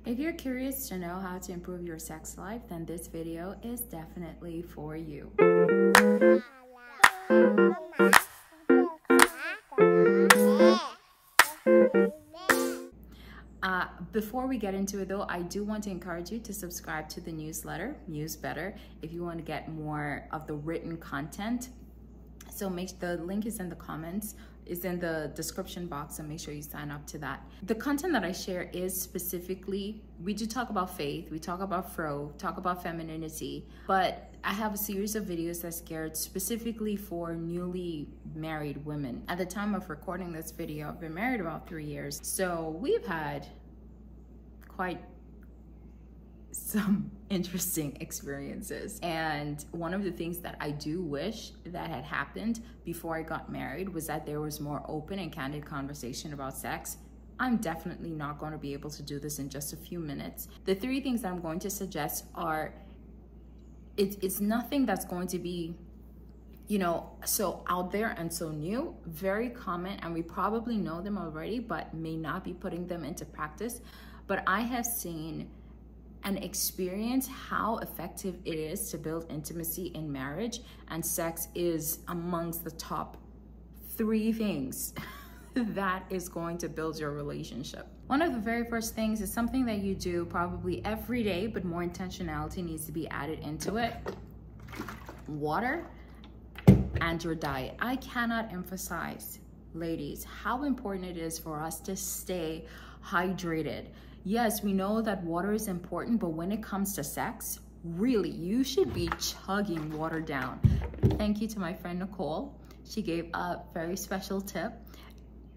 If you're curious to know how to improve your sex life, then this video is definitely for you. Before we get into it though, I do want to encourage you to subscribe to the newsletter, Muse Better, if you want to get more of the written content. So the link is in the comments, is in the description box, so make sure you sign up to that. The content that I share is specifically, we do talk about faith, we talk about talk about femininity, but I have a series of videos that's geared specifically for newly married women. At the time of recording this video, I've been married about 3 years, so we've had quite some interesting experiences. And one of the things that I do wish that had happened before I got married was that there was more open and candid conversation about sex. I'm definitely not going to be able to do this in just a few minutes. The 3 things that I'm going to suggest are, it's nothing that's going to be, you know, so out there and so new, very common, and we probably know them already, but may not be putting them into practice. But I have seen and experience how effective it is to build intimacy in marriage, and sex is amongst the top 3 things that is going to build your relationship. One of the very first things is something that you do probably every day, but more intentionality needs to be added into it: water and your diet. I cannot emphasize, ladies, how important it is for us to stay hydrated. Yes, we know that water is important, but when it comes to sex, really, you should be chugging water down. Thank you to my friend Nicole. She gave a very special tip.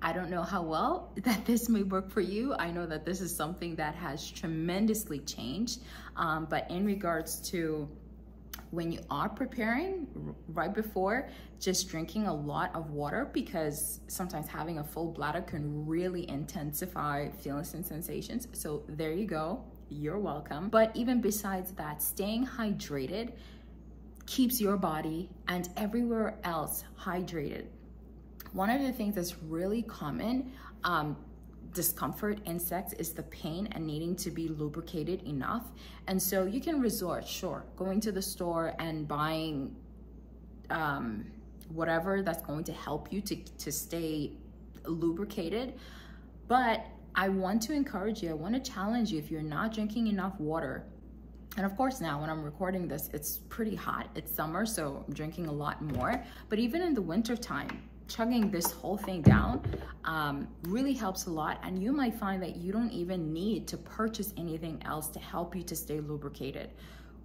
I don't know how well that this may work for you. I know that this is something that has tremendously changed, but in regards to when you are preparing, right before, just drinking a lot of water, because sometimes having a full bladder can really intensify feelings and sensations. So there you go, you're welcome. But even besides that, staying hydrated keeps your body and everywhere else hydrated. One of the things that's really common discomfort in sex is the pain and needing to be lubricated enough. And so you can resort, sure, going to the store and buying whatever that's going to help you to stay lubricated. But I want to encourage you, I want to challenge you, if you're not drinking enough water, and of course now when I'm recording this, it's pretty hot, it's summer, so I'm drinking a lot more, but even in the winter time, chugging this whole thing down really helps a lot. And you might find that you don't even need to purchase anything else to help you to stay lubricated.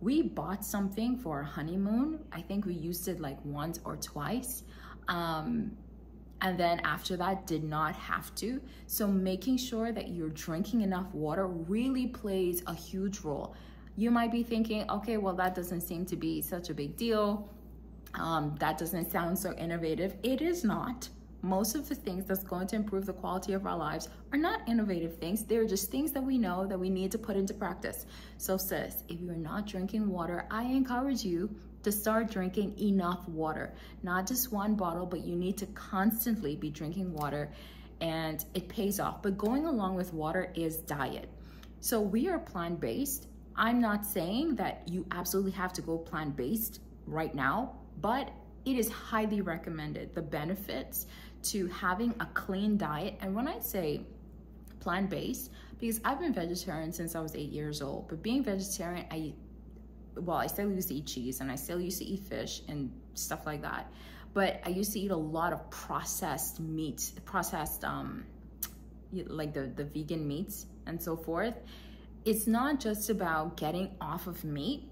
We bought something for our honeymoon. I think we used it like once or twice. And then after that, did not have to. So making sure that you're drinking enough water really plays a huge role. You might be thinking, okay, well, that doesn't seem to be such a big deal. That doesn't sound so innovative. It is not. Most of the things that's going to improve the quality of our lives are not innovative things. They're just things that we know that we need to put into practice. So sis, if you're not drinking water, I encourage you to start drinking enough water. Not just 1 bottle, but you need to constantly be drinking water, and it pays off. But going along with water is diet. So we are plant-based. I'm not saying that you absolutely have to go plant-based right now, but it is highly recommended, the benefits to having a clean diet. And when I say plant-based, because I've been vegetarian since I was 8 years old, but being vegetarian, I still used to eat cheese, and I still used to eat fish and stuff like that. But I used to eat a lot of processed meats, like the vegan meats and so forth. It's not just about getting off of meat,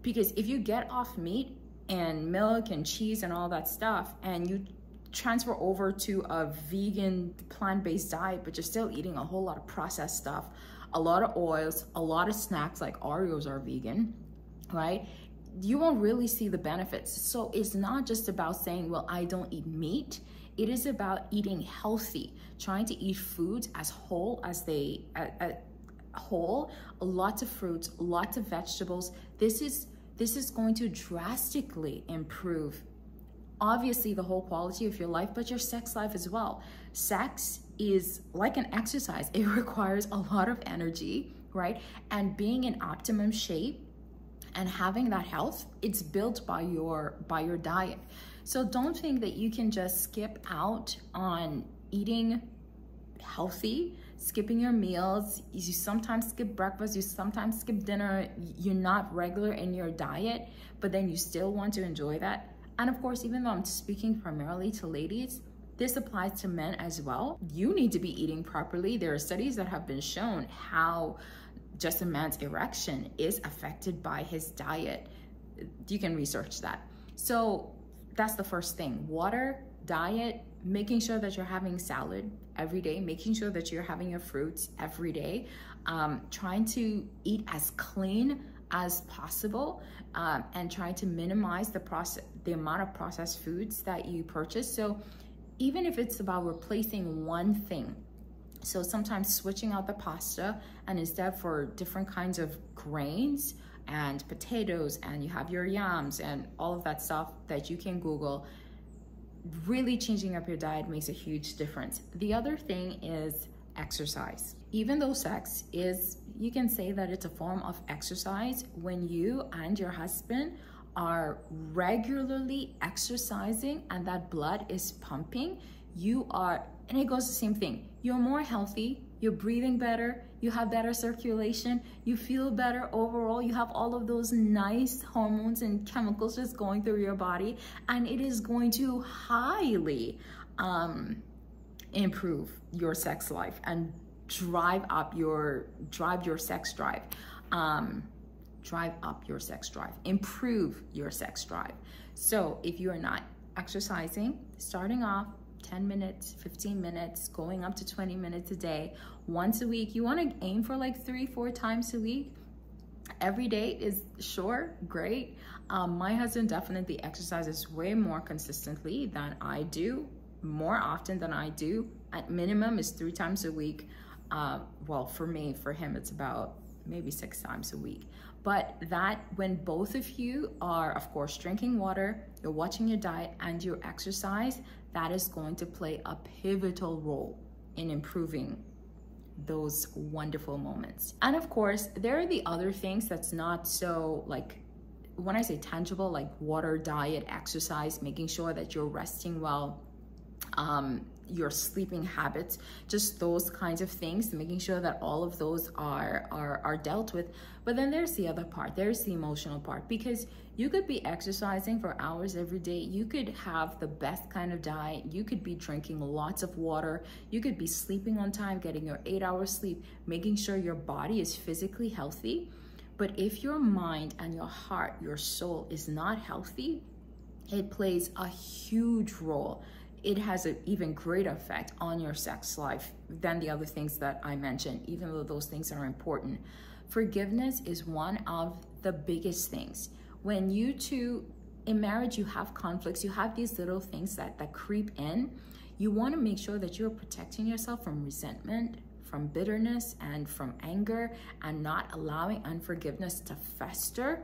because if you get off meat and milk and cheese and all that stuff, and you transfer over to a vegan plant-based diet, but you're still eating a whole lot of processed stuff, a lot of oils, a lot of snacks, like Oreos are vegan, right? You won't really see the benefits. So it's not just about saying, well, I don't eat meat. It is about eating healthy, trying to eat foods as whole as they whole, lots of fruits, lots of vegetables. This is going to drastically improve, obviously, the whole quality of your life, but your sex life as well. Sex is like an exercise. It requires a lot of energy. right? And being in optimum shape and having that health, it's built by your diet. So don't think that you can just skip out on eating healthy, skipping your meals. You sometimes skip breakfast, you sometimes skip dinner, you're not regular in your diet, but then you still want to enjoy that. And of course, even though I'm speaking primarily to ladies, this applies to men as well. You need to be eating properly. There are studies that have been shown how just a man's erection is affected by his diet. You can research that. So that's the first thing. Water, diet, making sure that you're having salad every day, making sure that you're having your fruits every day, trying to eat as clean as possible, and trying to minimize the amount of processed foods that you purchase. So even if it's about replacing one thing, so sometimes switching out the pasta, and instead for different kinds of grains and potatoes, and you have your yams and all of that stuff that you can Google, really changing up your diet makes a huge difference. The other thing is exercise. Even though sex is, you can say that it's a form of exercise, when you and your husband are regularly exercising and that blood is pumping, you are, and it goes the same thing, you're more healthy, you're breathing better, you have better circulation, you feel better overall, you have all of those nice hormones and chemicals just going through your body, and it is going to highly improve your sex life and drive up your sex drive. Drive up your sex drive, improve your sex drive. So if you are not exercising, starting off 10 minutes, 15 minutes, going up to 20 minutes a day, once a week, you want to aim for like 3-4 times a week. Every day is sure, great. My husband definitely exercises way more consistently than I do, more often than I do. At minimum is 3 times a week. Well, for me, for him, it's about maybe 6 times a week. But that, when both of you are, of course, drinking water, you're watching your diet, and you exercise, that is going to play a pivotal role in improving those wonderful moments. And of course, there are the other things that's not so, like, when I say tangible, like water, diet, exercise, making sure that you're resting well, your sleeping habits, just those kinds of things, making sure that all of those are dealt with. But then there's the other part, there's the emotional part, because you could be exercising for hours every day, you could have the best kind of diet, you could be drinking lots of water, you could be sleeping on time, getting your 8 hours sleep, making sure your body is physically healthy. But if your mind and your heart, your soul is not healthy, it plays a huge role. It has an even greater effect on your sex life than the other things that I mentioned, even though those things are important. Forgiveness is one of the biggest things. When you two, in marriage, you have conflicts, you have these little things that creep in, you want to make sure that you're protecting yourself from resentment, from bitterness, and from anger, and not allowing unforgiveness to fester.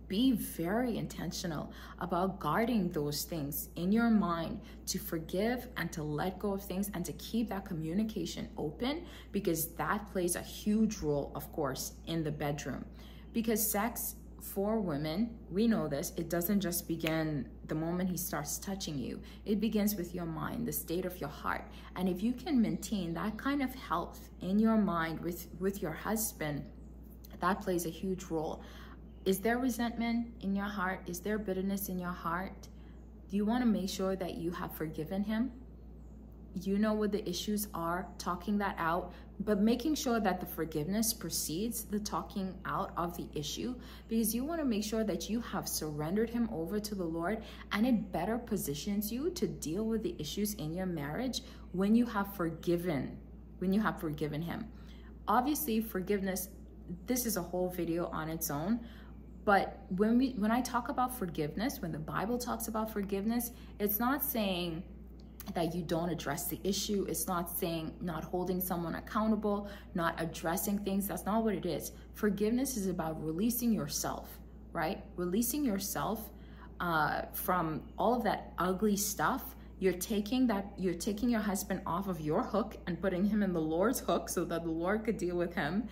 Be very intentional about guarding those things in your mind, to forgive and to let go of things, and to keep that communication open, because that plays a huge role, of course, in the bedroom. Because sex, for women, we know this, it doesn't just begin the moment he starts touching you. It begins with your mind, the state of your heart. And if you can maintain that kind of health in your mind with your husband, that plays a huge role. Is there resentment in your heart? Is there bitterness in your heart? Do you want to make sure that you have forgiven him? You know what the issues are, talking that out, but making sure that the forgiveness precedes the talking out of the issue, because you want to make sure that you have surrendered him over to the Lord, and it better positions you to deal with the issues in your marriage when you have forgiven him. Obviously, forgiveness, this is a whole video on its own. But when I talk about forgiveness, when the Bible talks about forgiveness, it's not saying that you don't address the issue. It's not saying not holding someone accountable, not addressing things. That's not what it is. Forgiveness is about releasing yourself, right? Releasing yourself from all of that ugly stuff. You're taking your husband off of your hook and putting him in the Lord's hook so that the Lord could deal with him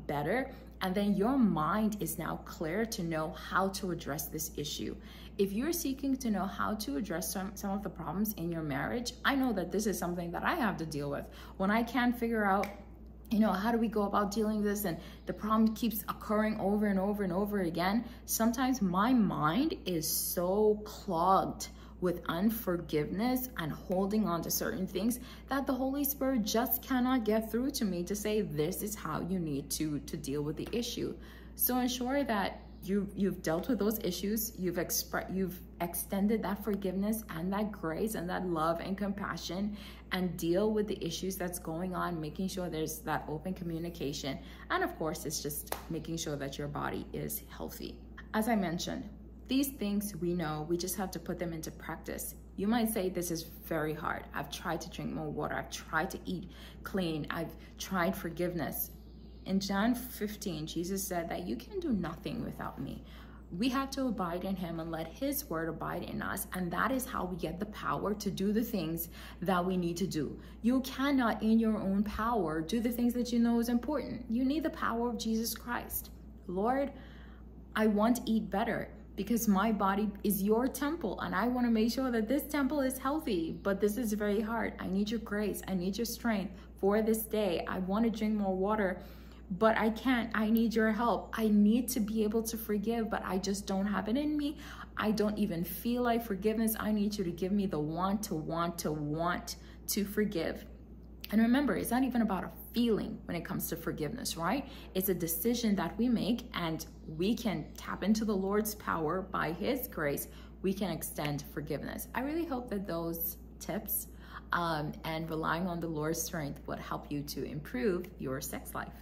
better. And then your mind is now clear to know how to address this issue. If you're seeking to know how to address some of the problems in your marriage, I know that this is something that I have to deal with. When I can't figure out, how do we go about dealing with this, and the problem keeps occurring over and over and over again, sometimes my mind is so clogged with unforgiveness and holding on to certain things that the Holy Spirit just cannot get through to me to say, this is how you need to deal with the issue. So ensure that you've dealt with those issues, you've extended that forgiveness and that grace and that love and compassion, and deal with the issues that's going on, making sure there's that open communication. And of course, it's just making sure that your body is healthy. As I mentioned, these things we know, we just have to put them into practice. You might say, this is very hard. I've tried to drink more water. I've tried to eat clean. I've tried forgiveness. In John 15, Jesus said that you can do nothing without me. We have to abide in him and let his word abide in us. And that is how we get the power to do the things that we need to do. You cannot, in your own power, do the things that you know is important. You need the power of Jesus Christ. Lord, I want to eat better, because my body is your temple and I want to make sure that this temple is healthy, but this is very hard. I need your grace. I need your strength for this day. I want to drink more water, but I can't. I need your help. I need to be able to forgive, but I just don't have it in me. I don't even feel like forgiveness. I need you to give me the want to forgive. And remember, it's not even about a feeling when it comes to forgiveness, right? It's a decision that we make, and we can tap into the Lord's power by his grace. We can extend forgiveness. I really hope that those tips and relying on the Lord's strength would help you to improve your sex life.